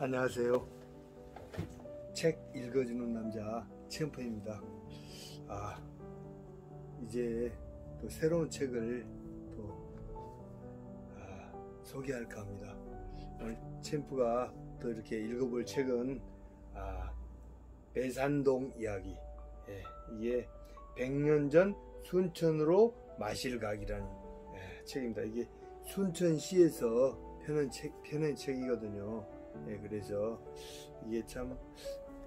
안녕하세요. 책 읽어주는 남자 챔프입니다. 이제 또 새로운 책을 또 소개할까 합니다. 오늘 챔프가 또 이렇게 읽어볼 책은 매산동 이야기. 이게 100년 전 순천으로 마실각이라는 책입니다. 이게 순천시에서 펴낸 책이거든요. 그래서 이게 참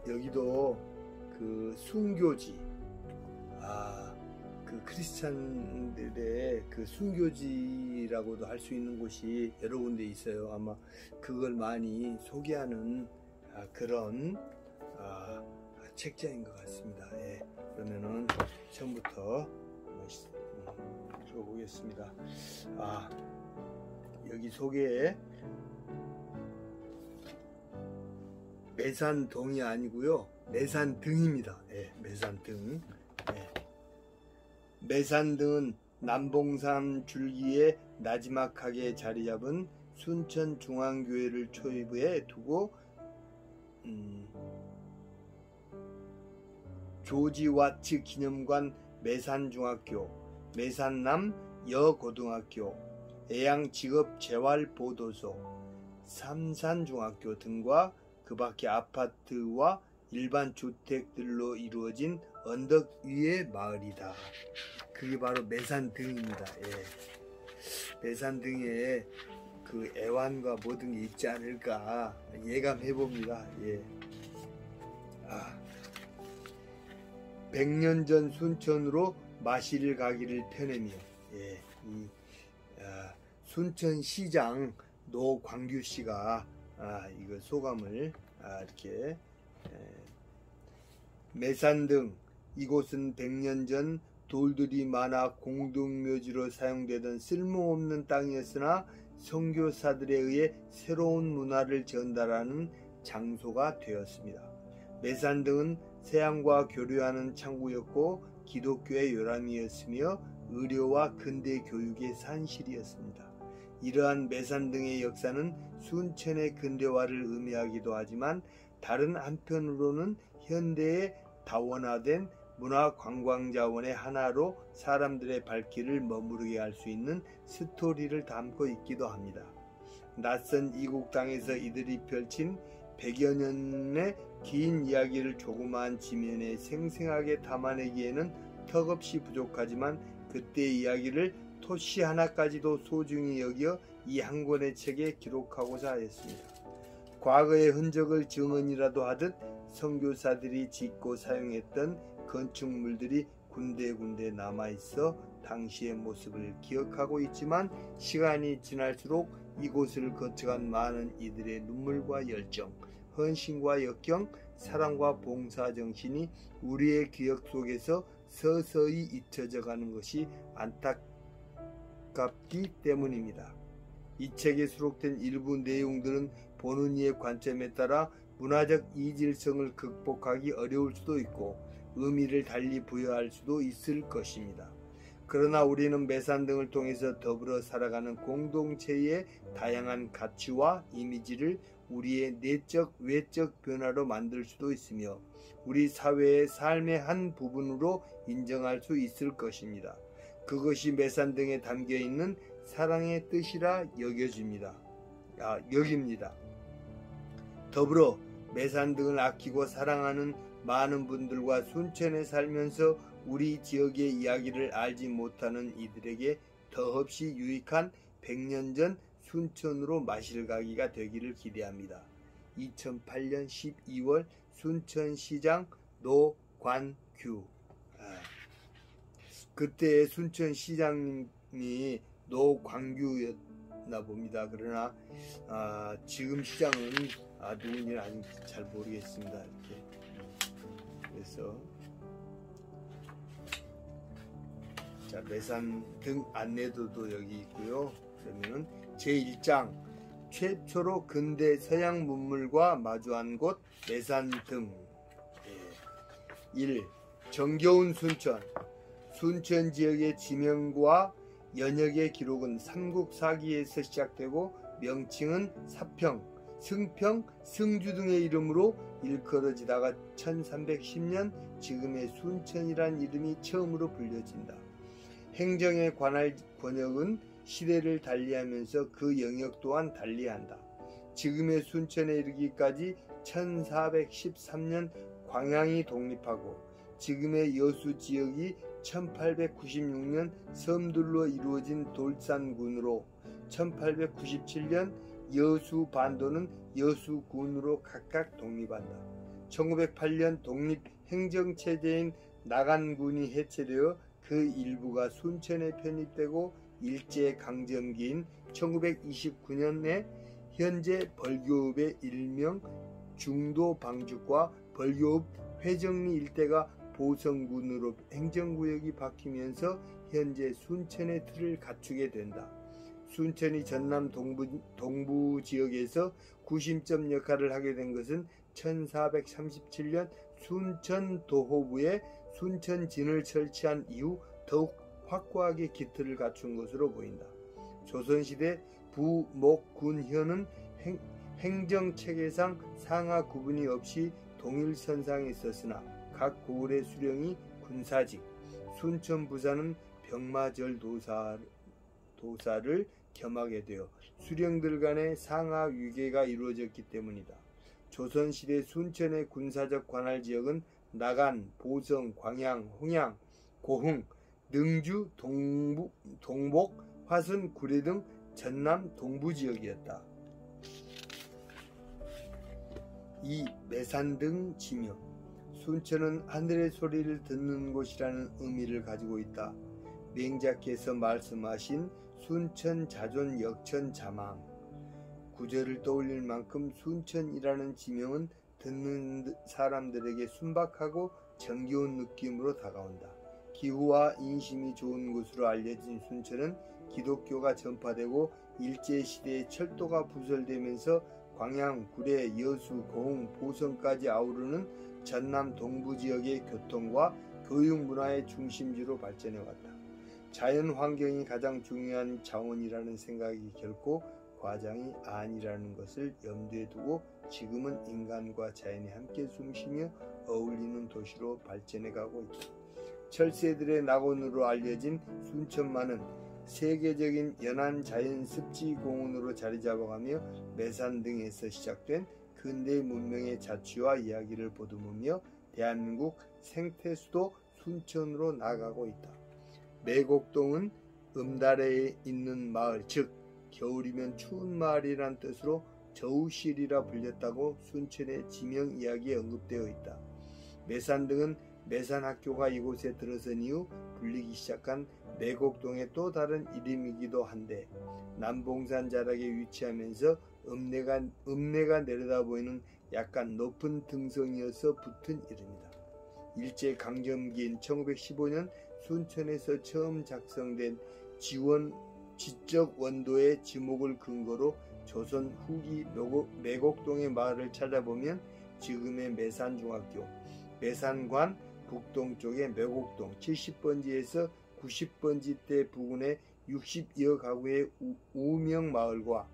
여기도 그 순교지, 그 크리스찬들의 그 순교지라고도 할 수 있는 곳이 여러 군데 있어요. 아마 그걸 많이 소개하는 그런 책자인 것 같습니다. 그러면은 처음부터 읽어보겠습니다. 여기 소개에 매산동이 아니고요, 매산등입니다. 매산등. 매산등은 남봉산 줄기에 나지막하게 자리잡은 순천중앙교회를 초입에 두고 조지 와츠 기념관 매산중학교, 매산남 여고등학교, 애양직업재활보도소, 삼산중학교 등과 그 밖에 아파트와 일반 주택들로 이루어진 언덕 위의 마을이다. 그게 바로 매산등입니다. 매산등에 그 애완과 모든 게 있지 않을까 예감해 봅니다. 100년 전 순천으로 마실가기를 펴내며 순천시장 노광규 씨가 이거 소감을 이렇게 매산등, 이곳은 100년 전 돌들이 많아 공동묘지로 사용되던 쓸모없는 땅이었으나 선교사들에 의해 새로운 문화를 전달하는 장소가 되었습니다. 매산등은 세상과 교류하는 창구였고 기독교의 요람이었으며 의료와 근대 교육의 산실이었습니다. 이러한 매산등의 역사는 순천의 근대화를 의미하기도 하지만 다른 한편으로는 현대의 다원화된 문화관광자원의 하나로 사람들의 발길을 머무르게 할 수 있는 스토리를 담고 있기도 합니다. 낯선 이국 땅에서 이들이 펼친 100여 년의 긴 이야기를 조그마한 지면에 생생하게 담아내기에는 턱없이 부족하지만 그때의 이야기를 토시 하나까지도 소중히 여겨 이 한 권의 책에 기록하고자 하였습니다. 과거의 흔적을 증언이라도 하듯 선교사들이 짓고 사용했던 건축물들이 군데군데 남아있어 당시의 모습을 기억하고 있지만 시간이 지날수록 이곳을 거쳐간 많은 이들의 눈물과 열정, 헌신과 역경, 사랑과 봉사정신이 우리의 기억 속에서 서서히 잊혀져 가는 것이 안타깝기 때문입니다. 이 책에 수록된 일부 내용들은 보는 이의 관점에 따라 문화적 이질성을 극복하기 어려울 수도 있고 의미를 달리 부여할 수도 있을 것입니다. 그러나 우리는 매산등을 통해서 더불어 살아가는 공동체의 다양한 가치와 이미지를 우리의 내적, 외적 변화로 만들 수도 있으며 우리 사회의 삶의 한 부분으로 인정할 수 있을 것입니다. 그것이 매산등에 담겨있는 사랑의 뜻이라 여깁니다. 더불어 매산등을 아끼고 사랑하는 많은 분들과 순천에 살면서 우리 지역의 이야기를 알지 못하는 이들에게 더없이 유익한 100년 전 순천으로 마실가기가 되기를 기대합니다. 2008년 12월 순천시장 노관규. 그때 순천시장님이 노광규였나 봅니다. 그러나 지금 시장은 누군지는 아직 잘 모르겠습니다. 이렇게. 그래서 자, 매산등 안내도도 여기 있고요. 그러면은 제1장 최초로 근대 서양 문물과 마주한 곳 매산등. 1. 정겨운 순천. 순천 지역의 지명과 연역의 기록은 삼국사기에서 시작되고 명칭은 사평, 승평, 승주 등의 이름으로 일컬어지다가 1310년 지금의 순천이란 이름이 처음으로 불려진다. 행정에 관할 권역은 시대를 달리하면서 그 영역 또한 달리한다. 지금의 순천에 이르기까지 1413년 광양이 독립하고 지금의 여수 지역이 1896년 섬들로 이루어진 돌산군으로 1897년 여수 반도는 여수군으로 각각 독립한다. 1908년 독립행정체제인 나간군이 해체되어 그 일부가 순천에 편입되고 일제강점기인 1929년에 현재 벌교읍의 일명 중도방죽과 벌교읍 회정리 일대가 보성군으로 행정구역이 바뀌면서 현재 순천의 틀을 갖추게 된다. 순천이 전남 동부 지역에서 구심점 역할을 하게 된 것은 1437년 순천도호부에 순천진을 설치한 이후 더욱 확고하게 기틀을 갖춘 것으로 보인다. 조선시대 부목군현은 행정체계상 상하 구분이 없이 동일선상에 있었으나 각 고을의 수령이 군사직, 순천 부사는 병마절 도사를 겸하게 되어 수령들 간의 상하 위계가 이루어졌기 때문이다. 조선시대 순천의 군사적 관할 지역은 나간, 보성, 광양, 홍양, 고흥, 능주, 동복, 화순, 구례 등 전남 동부 지역이었다. 이 매산 등 지명 순천은 하늘의 소리를 듣는 곳이라는 의미를 가지고 있다. 맹자께서 말씀하신 순천 자존 역천 자망 구절을 떠올릴 만큼 순천이라는 지명은 듣는 사람들에게 순박하고 정겨운 느낌으로 다가온다. 기후와 인심이 좋은 곳으로 알려진 순천은 기독교가 전파되고 일제시대에 철도가 부설되면서 광양, 구례, 여수, 고흥, 보성까지 아우르는 전남 동부지역의 교통과 교육 문화의 중심지로 발전해왔다. 자연 환경이 가장 중요한 자원이라는 생각이 결코 과장이 아니라는 것을 염두에 두고 지금은 인간과 자연이 함께 숨쉬며 어울리는 도시로 발전해가고 있다. 철새들의 낙원으로 알려진 순천만은 세계적인 연안 자연 습지 공원으로 자리 잡아가며 매산 등에서 시작된 근대 문명의 자취와 이야기를 보듬으며 대한민국 생태 수도 순천으로 나아가고 있다. 매곡동은 음달에 있는 마을, 즉 겨울이면 추운 마을이란 뜻으로 저우실이라 불렸다고 순천의 지명 이야기에 언급되어 있다. 매산 등은 매산학교가 이곳에 들어선 이후 불리기 시작한 매곡동의 또 다른 이름이기도 한데 남봉산 자락에 위치하면서 읍내가 내려다 보이는 약간 높은 등성이어서 붙은 이름이다. 일제강점기인 1915년 순천에서 처음 작성된 지적 원도의 지목을 근거로 조선 후기 매곡동의 마을을 찾아보면 지금의 매산중학교, 매산관 북동쪽의 매곡동 70번지에서 90번지대 부근의 60여 가구의 우명마을과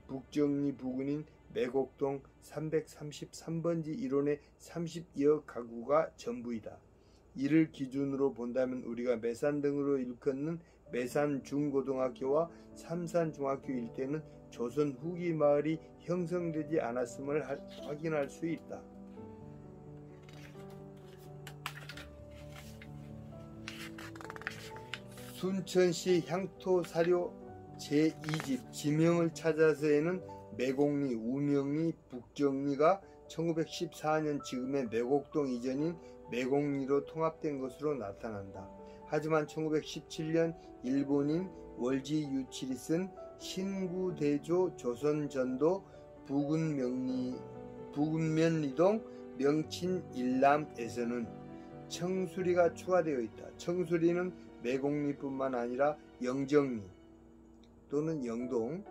북정리 부근인 매곡동 333번지 일원의 30여 가구가 전부이다. 이를 기준으로 본다면 우리가 매산 등으로 일컫는 매산중고등학교와 삼산중학교 일대는 조선 후기 마을이 형성되지 않았음을 확인할 수 있다. 순천시 향토사료 제2집 지명을 찾아서에는 매곡리, 우명리, 북정리가 1914년 지금의 매곡동 이전인 매곡리로 통합된 것으로 나타난다. 하지만 1917년 일본인 월지 유칠이 쓴 신구대조 조선전도 부근면리동 명친일남에서는 청수리가 추가되어 있다. 청수리는 매곡리뿐만 아니라 영정리 또는 영동,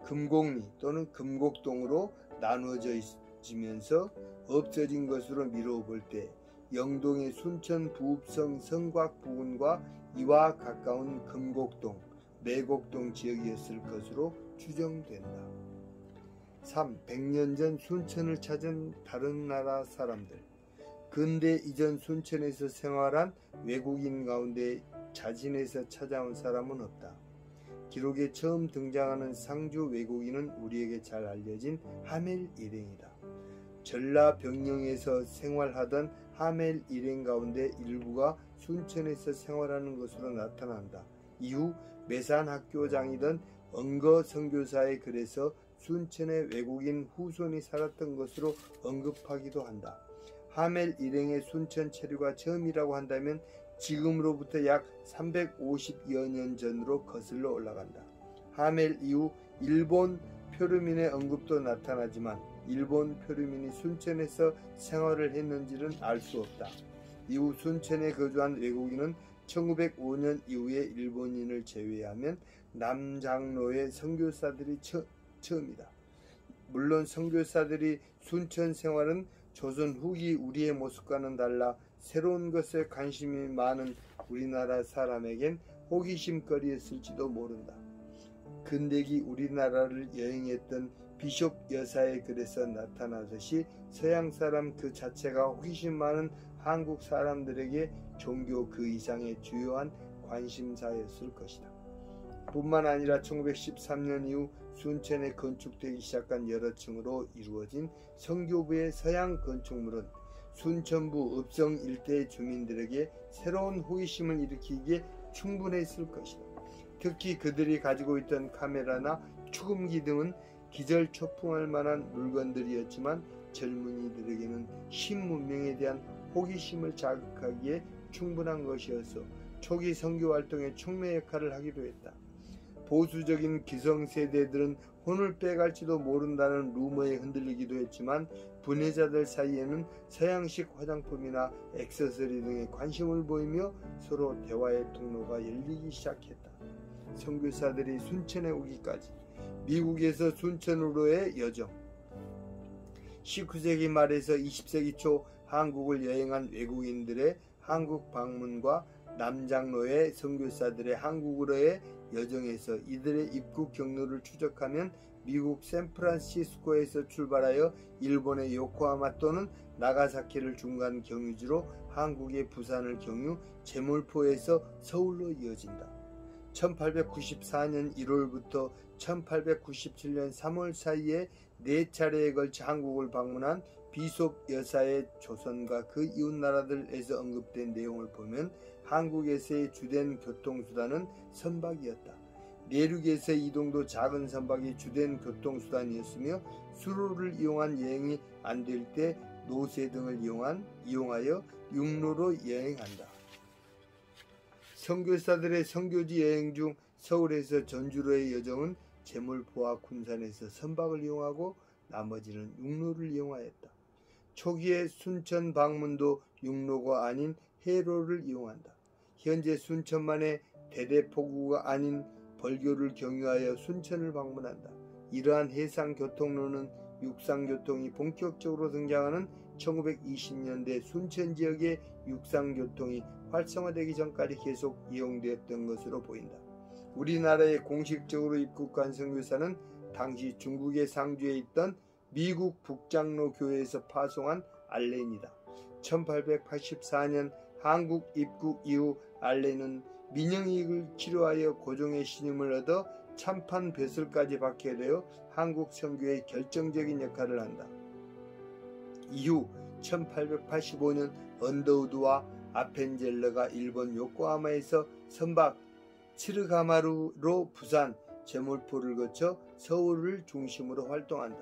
금곡리 또는 금곡동으로 나누어지면서 없어진 것으로 미뤄볼 때 영동의 순천 부읍성 성곽 부근과 이와 가까운 금곡동, 매곡동 지역이었을 것으로 추정된다. 3. 100년 전 순천을 찾은 다른 나라 사람들. 근대 이전 순천에서 생활한 외국인 가운데 자진해서 찾아온 사람은 없다. 기록에 처음 등장하는 상주 외국인은 우리에게 잘 알려진 하멜 일행이다. 전라병영에서 생활하던 하멜 일행 가운데 일부가 순천에서 생활하는 것으로 나타난다. 이후 매산 학교장이던 언거 선교사의 글에서 순천의 외국인 후손이 살았던 것으로 언급하기도 한다. 하멜 일행의 순천 체류가 처음이라고 한다면 지금으로부터 약 350여 년 전으로 거슬러 올라간다. 하멜 이후 일본 표류민의 언급도 나타나지만 일본 표류민이 순천에서 생활을 했는지는 알 수 없다. 이후 순천에 거주한 외국인은 1905년 이후에 일본인을 제외하면 남장로의 선교사들이 처음이다. 물론 선교사들이 순천 생활은 조선 후기 우리의 모습과는 달라 새로운 것에 관심이 많은 우리나라 사람에겐 호기심거리였을지도 모른다. 근대기 우리나라를 여행했던 비숍 여사의 글에서 나타나듯이 서양 사람 그 자체가 호기심 많은 한국 사람들에게 종교 그 이상의 주요한 관심사였을 것이다. 뿐만 아니라 1913년 이후 순천에 건축되기 시작한 여러 층으로 이루어진 성교부의 서양 건축물은 순천부 읍성 일대의 주민들에게 새로운 호기심을 일으키기에 충분했을 것이다. 특히 그들이 가지고 있던 카메라나 축음기 등은 기절초풍할 만한 물건들이었지만 젊은이들에게는 신문명에 대한 호기심을 자극하기에 충분한 것이어서 초기 선교활동의 촉매 역할을 하기도 했다. 보수적인 기성세대들은 혼을 빼갈지도 모른다는 루머에 흔들리기도 했지만 분해자들 사이에는 서양식 화장품이나 액세서리 등에 관심을 보이며 서로 대화의 통로가 열리기 시작했다. 선교사들이 순천에 오기까지 미국에서 순천으로의 여정. 19세기 말에서 20세기 초 한국을 여행한 외국인들의 한국 방문과 남장로의 선교사들의 한국으로의 여정에서 이들의 입국 경로를 추적하면 미국 샌프란시스코에서 출발하여 일본의 요코하마 또는 나가사키를 중간 경유지로 한국의 부산을 경유 제몰포에서 서울로 이어진다. 1894년 1월부터 1897년 3월 사이에 4차례에 걸쳐 한국을 방문한 비숍 여사의 조선과 그 이웃나라들에서 언급된 내용을 보면 한국에서의 주된 교통수단은 선박이었다. 내륙에서 이동도 작은 선박이 주된 교통수단이었으며 수로를 이용한 여행이 안 될 때 노새 등을 이용하여 육로로 여행한다. 선교사들의 선교지 여행 중 서울에서 전주로의 여정은 제물포와 군산에서 선박을 이용하고 나머지는 육로를 이용하였다. 초기에 순천 방문도 육로가 아닌 해로를 이용한다. 현재 순천만의 대대포구가 아닌 벌교를 경유하여 순천을 방문한다. 이러한 해상교통로는 육상교통이 본격적으로 등장하는 1920년대 순천 지역의 육상교통이 활성화되기 전까지 계속 이용되었던 것으로 보인다. 우리나라에 공식적으로 입국한 선교사는 당시 중국의 상주에 있던 미국 북장로 교회에서 파송한 알렌이다. 1884년 한국 입국 이후 알렌은 민영이익을 치료하여 고종의 신임을 얻어 참판 벼슬까지 받게 되어 한국 선교의 결정적인 역할을 한다. 이후 1885년 언더우드와 아펜젤러가 일본 요코하마에서 선박 츠르가마루로 부산, 제몰포를 거쳐 서울을 중심으로 활동한다.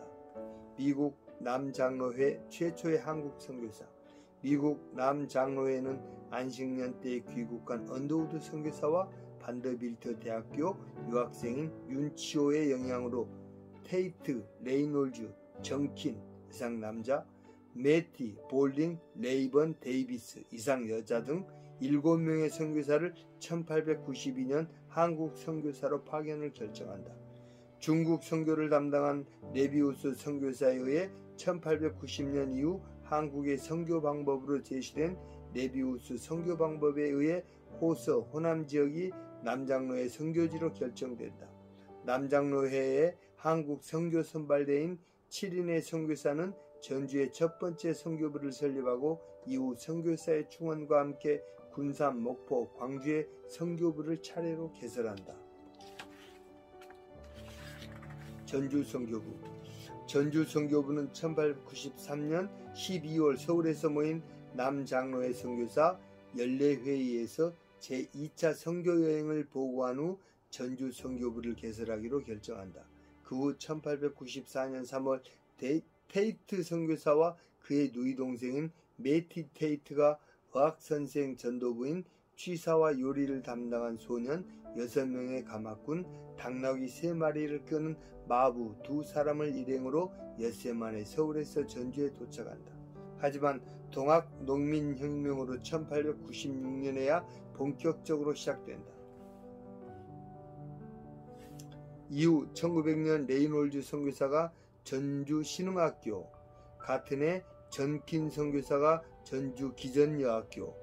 미국 남장로회 최초의 한국 선교사. 미국 남장로회는 안식년 때 귀국한 언더우드 선교사와 반더빌트 대학교 유학생인 윤치호의 영향으로 테이트, 레이놀즈, 정킨 이상 남자, 매티, 볼링, 레이번, 데이비스 이상 여자 등 7명의 선교사를 1892년 한국 선교사로 파견을 결정한다. 중국 선교를 담당한 네비우스 선교사에 의해 1890년 이후 한국의 선교 방법으로 제시된 네비우스 선교 방법에 의해 호서, 호남 지역이 남장로의 선교지로 결정된다. 남장로회의 한국 선교 선발대인 7인의 선교사는 전주의 첫 번째 선교부를 설립하고 이후 선교사의 충원과 함께 군산, 목포, 광주의 선교부를 차례로 개설한다. 전주 선교부. 전주 선교부는 1893년 12월 서울에서 모인 남장로회 선교사 연례회의에서 제2차 선교여행을 보고한 후 전주 선교부를 개설하기로 결정한다. 그 후 1894년 3월 테이트 선교사와 그의 누이 동생인 매티 테이트가 어학선생 전도부인 취사와 요리를 담당한 소년 6명의 가마꾼, 당나귀 3마리를 끄는 마부 2사람을 일행으로 엿새 만에 서울에서 전주에 도착한다. 하지만 동학 농민혁명으로 1896년에야 본격적으로 시작된다. 이후 1900년 레이놀즈 선교사가 전주 신흥학교, 같은 해 전킨 선교사가 전주 기전여학교,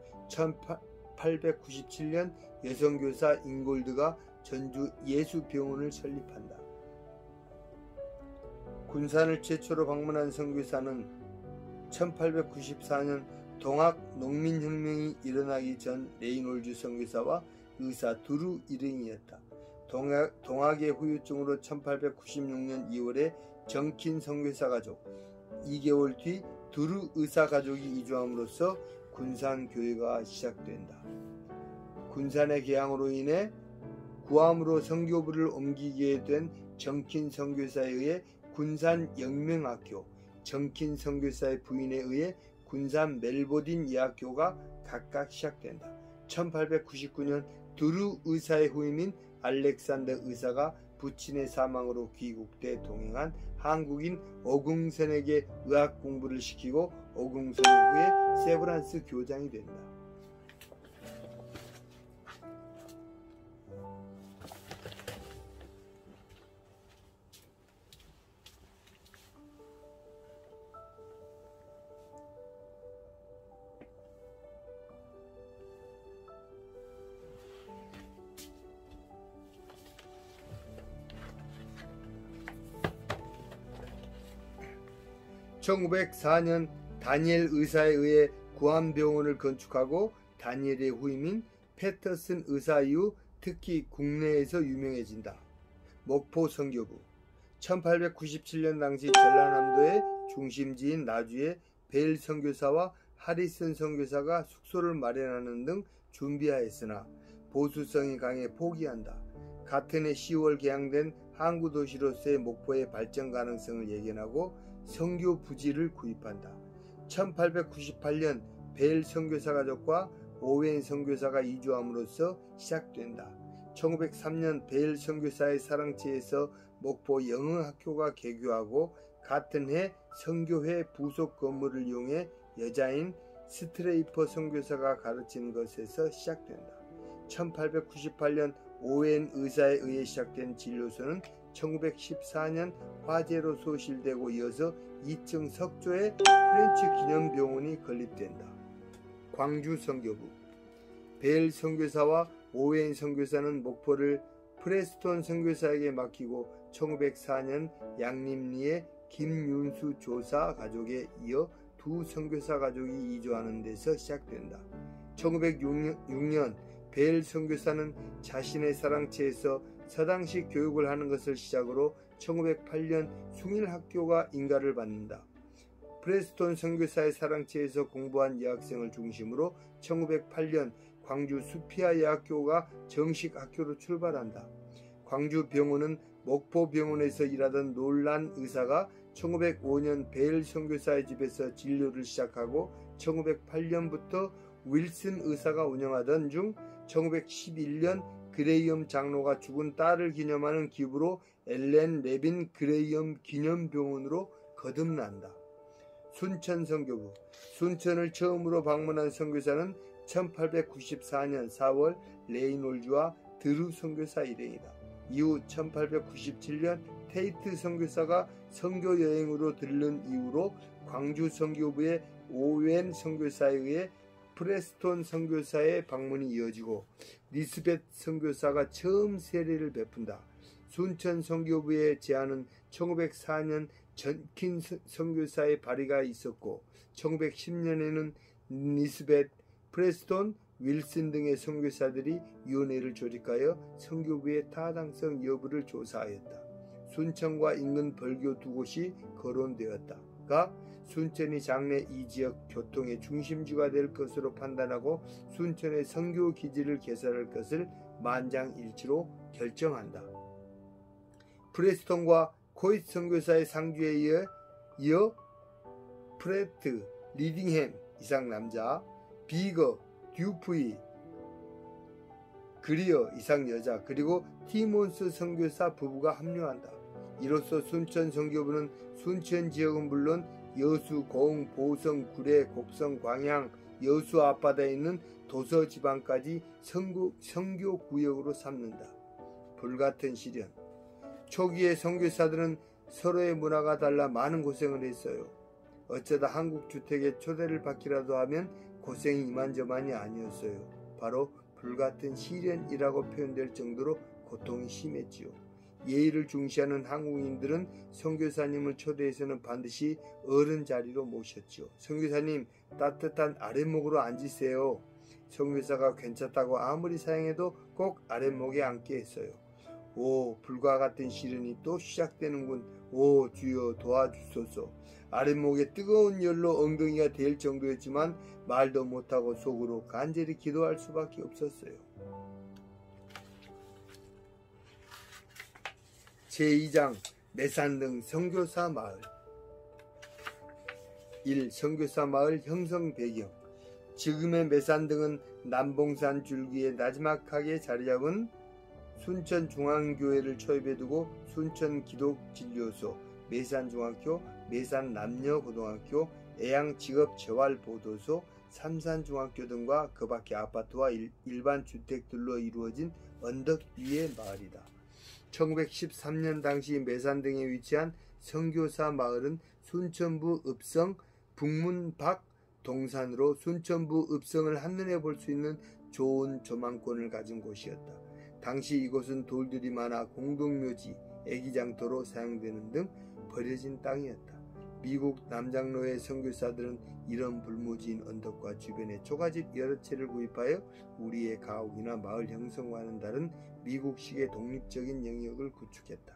1897년 여성교사 잉골드가 전주 예수병원을 설립한다. 군산을 최초로 방문한 선교사는 1894년 동학 농민혁명이 일어나기 전 레이놀즈 선교사와 의사 두루 일행이었다. 동학의 후유증으로 1896년 2월에 정킨 선교사 가족, 2개월 뒤 두루 의사 가족이 이주함으로써 군산 교회가 시작된다. 군산의 개항으로 인해 구암으로 선교부를 옮기게 된 정킨 선교사에 의해 군산 영명학교, 정킨 선교사의 부인에 의해 군산 멜보딘 예학교가 각각 시작된다. 1899년 두루 의사의 후임인 알렉산더 의사가 부친의 사망으로 귀국돼 동행한 한국인 어궁선에게 의학 공부를 시키고 어궁선 후에 세브란스 교장이 된다. (1904년) 다니엘 의사에 의해 구암병원을 건축하고 다니엘의 후임인 패터슨 의사 이후 특히 국내에서 유명해진다. 목포 선교부. 1897년 당시 전라남도의 중심지인 나주에 벨 선교사와 하리슨 선교사가 숙소를 마련하는 등 준비하였으나 보수성이 강해 포기한다. 같은 해 10월 개항된 항구 도시로서의 목포의 발전 가능성을 예견하고 선교 부지를 구입한다. 1898년 벨 선교사 가족과 오웬 선교사가 이주함으로써 시작된다. 1903년 벨 선교사의 사랑채에서 목포 영흥학교가 개교하고 같은 해 선교회 부속 건물을 이용해 여자인 스트레이퍼 선교사가 가르치는 것에서 시작된다. 1898년 오웬 의사에 의해 시작된 진료소는 1914년 화재로 소실되고 이어서 2층 석조에 프렌치 기념병원이 건립된다. 광주 선교부. 벨 선교사와 오웬 선교사는 목포를 프레스톤 선교사에게 맡기고 1904년 양림리의 김윤수 조사 가족에 이어 두 선교사 가족이 이주하는 데서 시작된다. 1906년 벨 선교사는 자신의 사랑채에서 서당식 교육을 하는 것을 시작으로 1908년 숭일학교가 인가를 받는다. 프레스톤 선교사의 사랑채에서 공부한 여학생을 중심으로 1908년 광주 수피아 예학교가 정식 학교로 출발한다. 광주 병원은 목포 병원에서 일하던 놀란 의사가 1905년 벨 선교사의 집에서 진료를 시작하고 1908년부터 윌슨 의사가 운영하던 중 1911년 그레이엄 장로가 죽은 딸을 기념하는 기부로 엘렌 레빈 그레이엄 기념병원으로 거듭난다. 순천 선교부. 순천을 처음으로 방문한 선교사는 1894년 4월 레이놀즈와 드루 선교사 일행이다. 이후 1897년 테이트 선교사가 선교 여행으로 들른 이후로 광주 선교부의 오웬 선교사에 의해 프레스톤 선교사의 방문이 이어지고 리스벳 선교사가 처음 세례를 베푼다. 순천 선교부의 제안은 1904년 전킨 선교사의 발의가 있었고 1910년에는 니스벳, 프레스톤, 윌슨 등의 선교사들이 위원회를 조직하여 선교부의 타당성 여부를 조사하였다. 순천과 인근 벌교 두 곳이 거론되었다가 순천이 장래 이 지역 교통의 중심지가 될 것으로 판단하고 순천의 선교 기지를 개설할 것을 만장일치로 결정한다. 프레스톤과 코이트 선교사의 상주에 이어 프레트, 리딩햄 이상 남자, 비거, 듀프이, 그리어 이상 여자, 그리고 티몬스 선교사 부부가 합류한다. 이로써 순천 선교부는 순천 지역은 물론 여수, 고흥, 보성, 구례, 곡성, 광양, 여수 앞바다에 있는 도서 지방까지 선교 구역으로 삼는다. 불같은 시련. 초기의 선교사들은 서로의 문화가 달라 많은 고생을 했어요. 어쩌다 한국 주택에 초대를 받기라도 하면 고생이 이만저만이 아니었어요. 바로 불같은 시련이라고 표현될 정도로 고통이 심했지요. 예의를 중시하는 한국인들은 선교사님을 초대해서는 반드시 어른 자리로 모셨지요. 선교사님, 따뜻한 아랫목으로 앉으세요. 선교사가 괜찮다고 아무리 사양해도 꼭 아랫목에 앉게 했어요. 오, 불과 같은 시련이 또 시작되는군. 오, 주여 도와주소서. 아랫목에 뜨거운 열로 엉덩이가 될 정도였지만 말도 못하고 속으로 간절히 기도할 수밖에 없었어요. 제2장 매산등 선교사 마을. 1. 선교사 마을 형성 배경. 지금의 매산등은 남봉산 줄기에 나지막하게 자리잡은 순천중앙교회를 초입에 두고 순천기독진료소, 매산중학교, 매산남녀고등학교, 애양직업재활보도소, 삼산중학교 등과 그 밖의 아파트와 일반 주택들로 이루어진 언덕 위의 마을이다. 1913년 당시 매산등에 위치한 선교사 마을은 순천부 읍성 북문 밖 동산으로 순천부 읍성을 한눈에 볼 수 있는 좋은 조망권을 가진 곳이었다. 당시 이곳은 돌들이 많아 공동묘지, 애기장터로 사용되는 등 버려진 땅이었다. 미국 남장로의 선교사들은 이런 불모지인 언덕과 주변에 초가집 여러 채를 구입하여 우리의 가옥이나 마을 형성과는 다른 미국식의 독립적인 영역을 구축했다.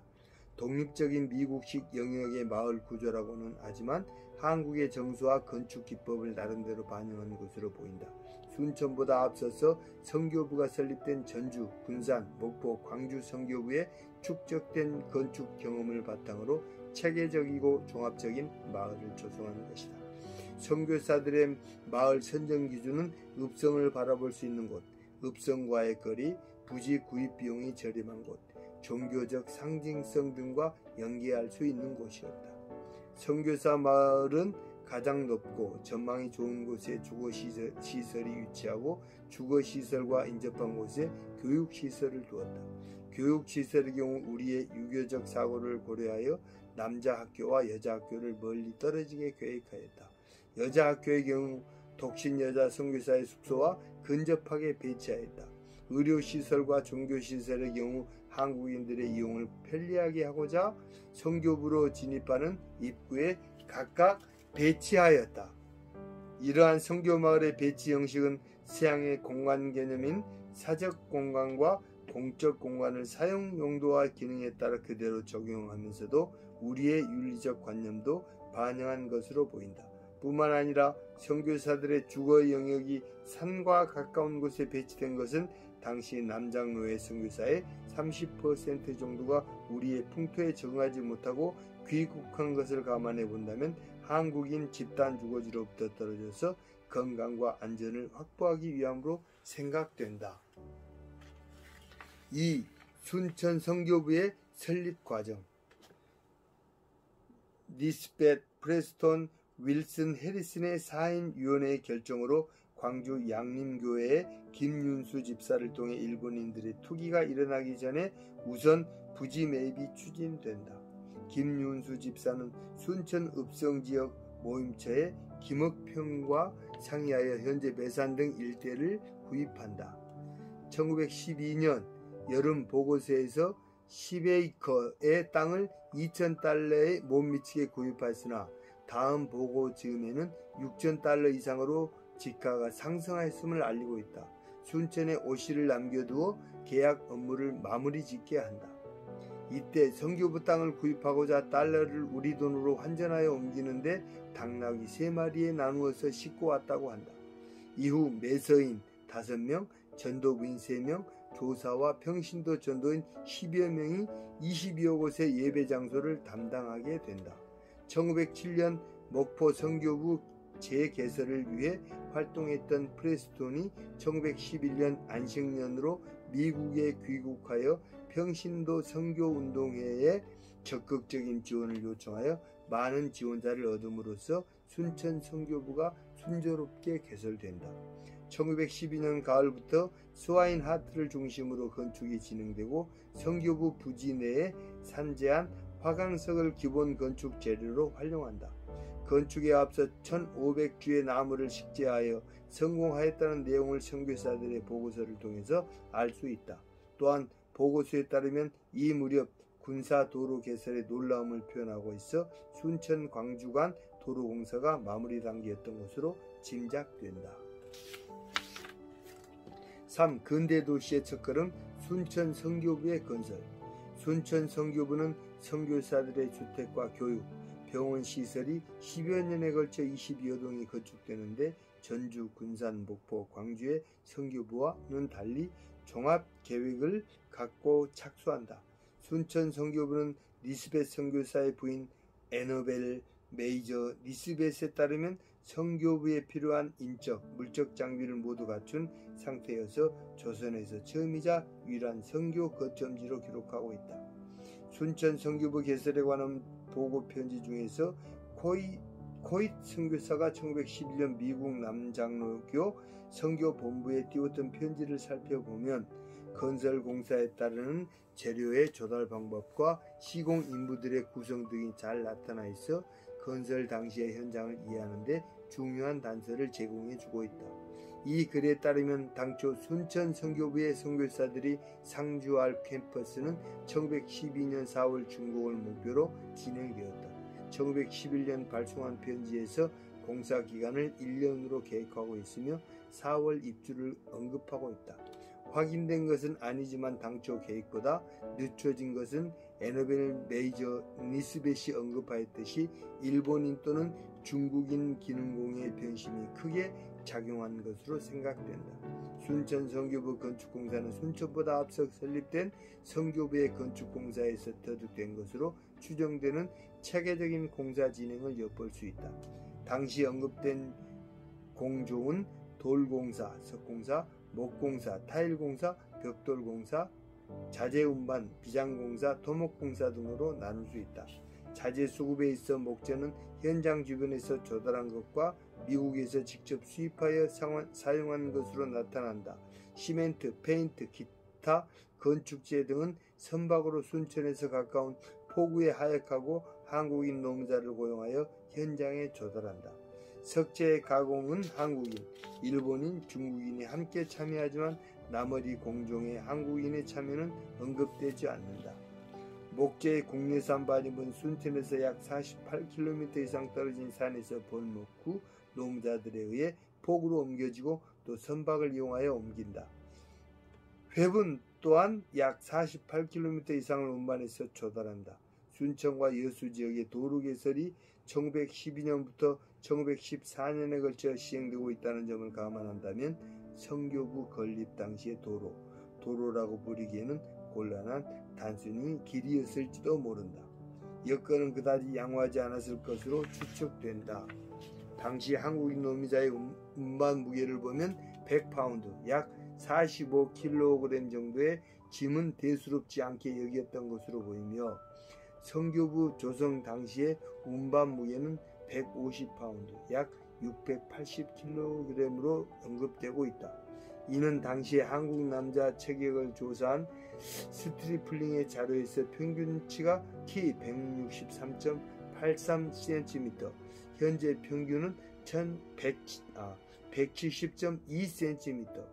독립적인 미국식 영역의 마을 구조라고는 하지만 한국의 정서와 건축 기법을 나름대로 반영한 것으로 보인다. 순천보다 앞서서 선교부가 설립된 전주, 군산, 목포, 광주 선교부의 축적된 건축 경험을 바탕으로 체계적이고 종합적인 마을을 조성한 것이다. 선교사들의 마을 선정 기준은 읍성을 바라볼 수 있는 곳, 읍성과의 거리, 부지 구입 비용이 저렴한 곳, 종교적 상징성 등과 연계할 수 있는 곳이었다. 선교사 마을은 가장 높고 전망이 좋은 곳에 주거시설이 위치하고 주거시설과 인접한 곳에 교육시설을 두었다. 교육시설의 경우 우리의 유교적 사고를 고려하여 남자 학교와 여자 학교를 멀리 떨어지게 계획하였다. 여자 학교의 경우 독신 여자 선교사의 숙소와 근접하게 배치하였다. 의료시설과 종교시설의 경우 한국인들의 이용을 편리하게 하고자 선교부로 진입하는 입구에 각각 배치하였다. 이러한 선교마을의 배치 형식은 서양의 공간 개념인 사적 공간과 공적 공간을 사용 용도와 기능에 따라 그대로 적용하면서도 우리의 윤리적 관념도 반영한 것으로 보인다. 뿐만 아니라 선교사들의 주거 영역이 산과 가까운 곳에 배치된 것은 당시 남장로의 선교사의 30% 정도가 우리의 풍토에 적응하지 못하고 귀국한 것을 감안해 본다면 한국인 집단 주거지로부터 떨어져서 건강과 안전을 확보하기 위함으로 생각된다. 2. 순천 선교부의 설립 과정. 니스벳, 프레스톤, 윌슨, 해리슨의 4인 위원회의 결정으로 광주 양림교회의 김윤수 집사를 통해 일본인들의 투기가 일어나기 전에 우선 부지 매입이 추진된다. 김윤수 집사는 순천 읍성지역 모임처의 김억평과 상의하여 현재 매산등 일대를 구입한다. 1912년 여름 보고서에서 10에이커의 땅을 2,000달러에 못 미치게 구입하였으나 다음 보고 즈음에는 6,000달러 이상으로 지가가 상승하였음을 알리고 있다. 순천에 오씨를 남겨두어 계약 업무를 마무리 짓게 한다. 이때 성교부 땅을 구입하고자 달러를 우리 돈으로 환전하여 옮기는데 당나귀 3마리에 나누어서 싣고 왔다고 한다. 이후 매서인 5명, 전도부인 3명, 조사와 평신도 전도인 10여 명이 22여 곳의 예배 장소를 담당하게 된다. 1907년 목포 성교부 재개설을 위해 활동했던 프레스톤이 1911년 안식년으로 미국에 귀국하여 평신도 선교운동회에 적극적인 지원을 요청하여 많은 지원자를 얻음으로써 순천 선교부가 순조롭게 개설된다. 1912년 가을부터 스와인 하트를 중심으로 건축이 진행되고 선교부 부지 내에 산재한 화강석을 기본 건축 재료로 활용한다. 건축에 앞서 1500주의 나무를 식재하여 성공하였다는 내용을 선교사들의 보고서를 통해서 알 수 있다. 또한 보고서에 따르면 이 무렵 군사도로 개설의 놀라움을 표현하고 있어 순천 광주 간 도로공사가 마무리 단계였던 것으로 짐작된다. 3. 근대도시의 첫걸음 순천 선교부의 건설. 순천 선교부는 선교사들의 주택과 교육, 병원 시설이 10여 년에 걸쳐 22여 동이 건축되는데 전주, 군산, 목포, 광주의 선교부와는 달리 종합계획을 갖고 착수한다. 순천 선교부는 리스벳 선교사의 부인 애너벨 메이저 리스벳에 따르면 선교부에 필요한 인적, 물적 장비를 모두 갖춘 상태여서 조선에서 처음이자 유일한 선교 거점지로 기록하고 있다. 순천 선교부 개설에 관한 보고 편지 중에서 코잇 선교사가 1911년 미국 남장로교 선교본부에 띄웠던 편지를 살펴보면 건설 공사에 따르는 재료의 조달 방법과 시공 인부들의 구성 등이 잘 나타나 있어 건설 당시의 현장을 이해하는 데 중요한 단서를 제공해 주고 있다. 이 글에 따르면 당초 순천 선교부의 선교사들이 상주할 캠퍼스는 1912년 4월 준공을 목표로 진행되었다. 1911년 발송한 편지에서 공사 기간을 1년으로 계획하고 있으며 4월 입주를 언급하고 있다. 확인된 것은 아니지만 당초 계획보다 늦춰진 것은 애너벨 메이저 니스벳이 언급하였듯이 일본인 또는 중국인 기능공의 변심이 크게 작용한 것으로 생각된다. 순천 선교부 건축공사는 순천보다 앞서 설립된 선교부의 건축공사에서 터득된 것으로 추정되는 체계적인 공사 진행을 엿볼 수 있다. 당시 언급된 공종은 돌공사, 석공사, 목공사, 타일공사, 벽돌공사, 자재운반, 비장공사, 토목공사 등으로 나눌 수 있다. 자재 수급에 있어 목재는 현장 주변에서 조달한 것과 미국에서 직접 수입하여 사용한 것으로 나타난다. 시멘트, 페인트, 기타, 건축재 등은 선박으로 순천에서 가까운 포구에 하역하고 한국인 노무자를 고용하여 현장에 조달한다. 석재 가공은 한국인, 일본인, 중국인이 함께 참여하지만 나머지 공종의 한국인의 참여는 언급되지 않는다. 목재의 국내산 반입은 순천에서 약 48km 이상 떨어진 산에서 벌목 후 노무자들에 의해 포구로 옮겨지고 또 선박을 이용하여 옮긴다. 회분 또한 약 48km 이상을 운반해서 조달한다. 순천과 여수 지역의 도로 개설이 1912년부터 1914년에 걸쳐 시행되고 있다는 점을 감안한다면 선교부 건립 당시의 도로라고 부르기에는 곤란한 단순히 길이었을지도 모른다. 여건은 그다지 양호하지 않았을 것으로 추측된다. 당시 한국인 노무자의 운반 무게를 보면 100파운드, 약 45kg 정도의 짐은 대수롭지 않게 여겼던 것으로 보이며 선교부 조성 당시의 운반 무게는 150파운드, 약 680kg으로 언급되고 있다. 이는 당시 한국 남자 체격을 조사한 스트리플링의 자료에서 평균치가 키 163.83cm, 현재 평균은 170.2cm,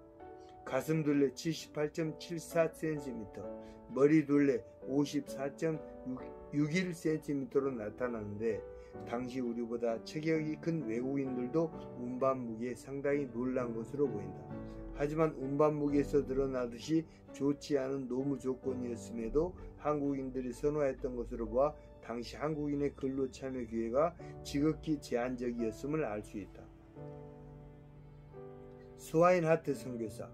가슴 둘레 78.74cm, 머리 둘레 54.61cm로 나타나는데 당시 우리보다 체격이 큰 외국인들도 운반 무게에 상당히 놀란 것으로 보인다. 하지만 운반 무게에서 드러나듯이 좋지 않은 노무 조건이었음에도 한국인들이 선호했던 것으로 보아 당시 한국인의 근로 참여 기회가 지극히 제한적이었음을 알 수 있다. 스와인하트 선교사.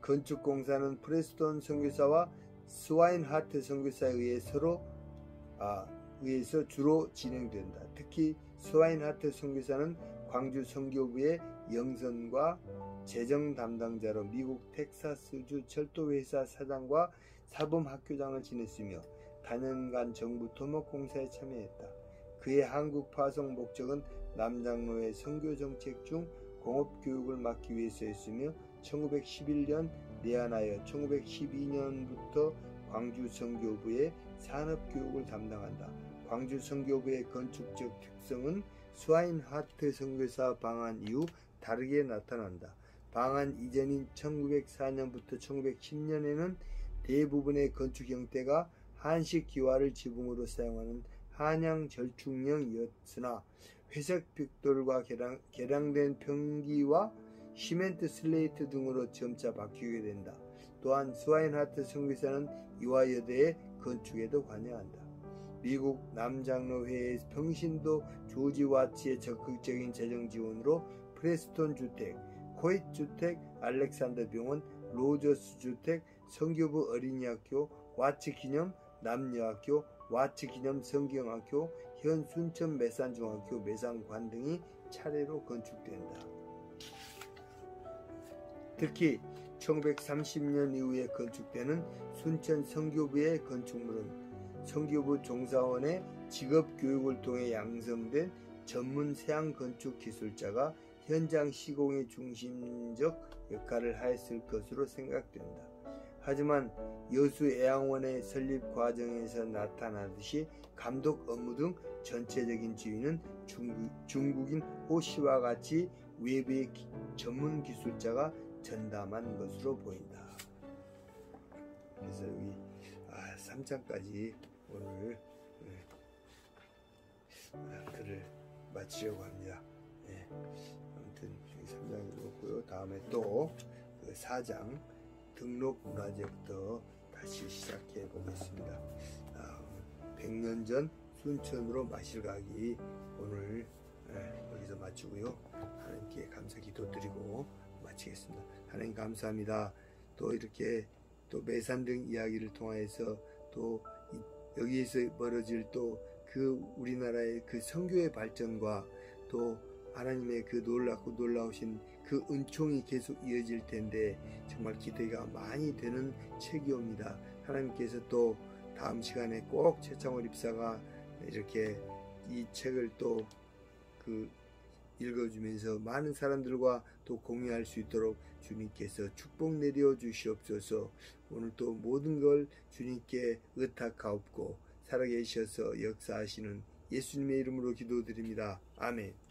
건축공사는 프레스톤 선교사와 스와인하트 선교사에 의해서 주로 진행된다. 특히 스와인하트 선교사는 광주 선교부의 영선과 재정 담당자로 미국 텍사스주 철도회사 사장과 사범학교장을 지냈으며 다년간 정부 토목공사에 참여했다. 그의 한국 파송 목적은 남장로의 선교정책 중 공업교육을 맡기 위해서였으며 1911년 내한하여 1912년부터 광주 선교부의 산업교육을 담당한다. 광주 선교부의 건축적 특성은 스와인하트 선교사 방한 이후 다르게 나타난다. 방한 이전인 1904년부터 1910년에는 대부분의 건축 형태가 한식 기와를 지붕으로 사용하는 한양 절충형이었으나 회색 벽돌과 개량된 평기와 시멘트 슬레이트 등으로 점차 바뀌게 된다. 또한 스와인하트 선교사는 이화여대의 건축에도 관여한다. 미국 남장로회의 평신도 조지 와츠의 적극적인 재정 지원으로 프레스톤 주택, 코잇 주택, 알렉산더 병원, 로저스 주택, 선교부 어린이학교, 와츠 기념 남녀학교, 와츠 기념 성경학교, 현 순천 매산중학교, 매산관 등이 차례로 건축된다. 특히 1930년 이후에 건축되는 순천 선교부의 건축물은 선교부 종사원의 직업교육을 통해 양성된 전문 서양 건축 기술자가 현장 시공의 중심적 역할을 하였을 것으로 생각된다. 하지만 여수애양원의 설립 과정에서 나타나듯이 감독 업무 등 전체적인 지휘는 중국인 호시와 같이 외부의 전문 기술자가 전담한 것으로 보인다. 그래서 여기 3장까지 오늘 글을 마치려고 합니다. 아무튼 3장 읽었고요. 다음에 또 4장 등록 문화재부터 다시 시작해 보겠습니다. 100년 전 순천으로 마실가기 오늘 여기서 마치고요. 하나님께 감사 기도드리고 마치겠습니다. 하나님 감사합니다. 또 이렇게 또 매산 등 이야기를 통해서 또 여기에서 벌어질 또 그 우리나라의 그 선교의 발전과 또 하나님의 그 놀랍고 놀라우신 그 은총이 계속 이어질 텐데 정말 기대가 많이 되는 책이옵니다. 하나님께서 또 다음 시간에 꼭 최창월 입사가 이렇게 이 책을 또 읽어주면서 많은 사람들과 또 공유할 수 있도록 주님께서 축복 내려 주시옵소서. 오늘 또 모든 걸 주님께 의탁하옵고 살아계셔서 역사하시는 예수님의 이름으로 기도드립니다. 아멘.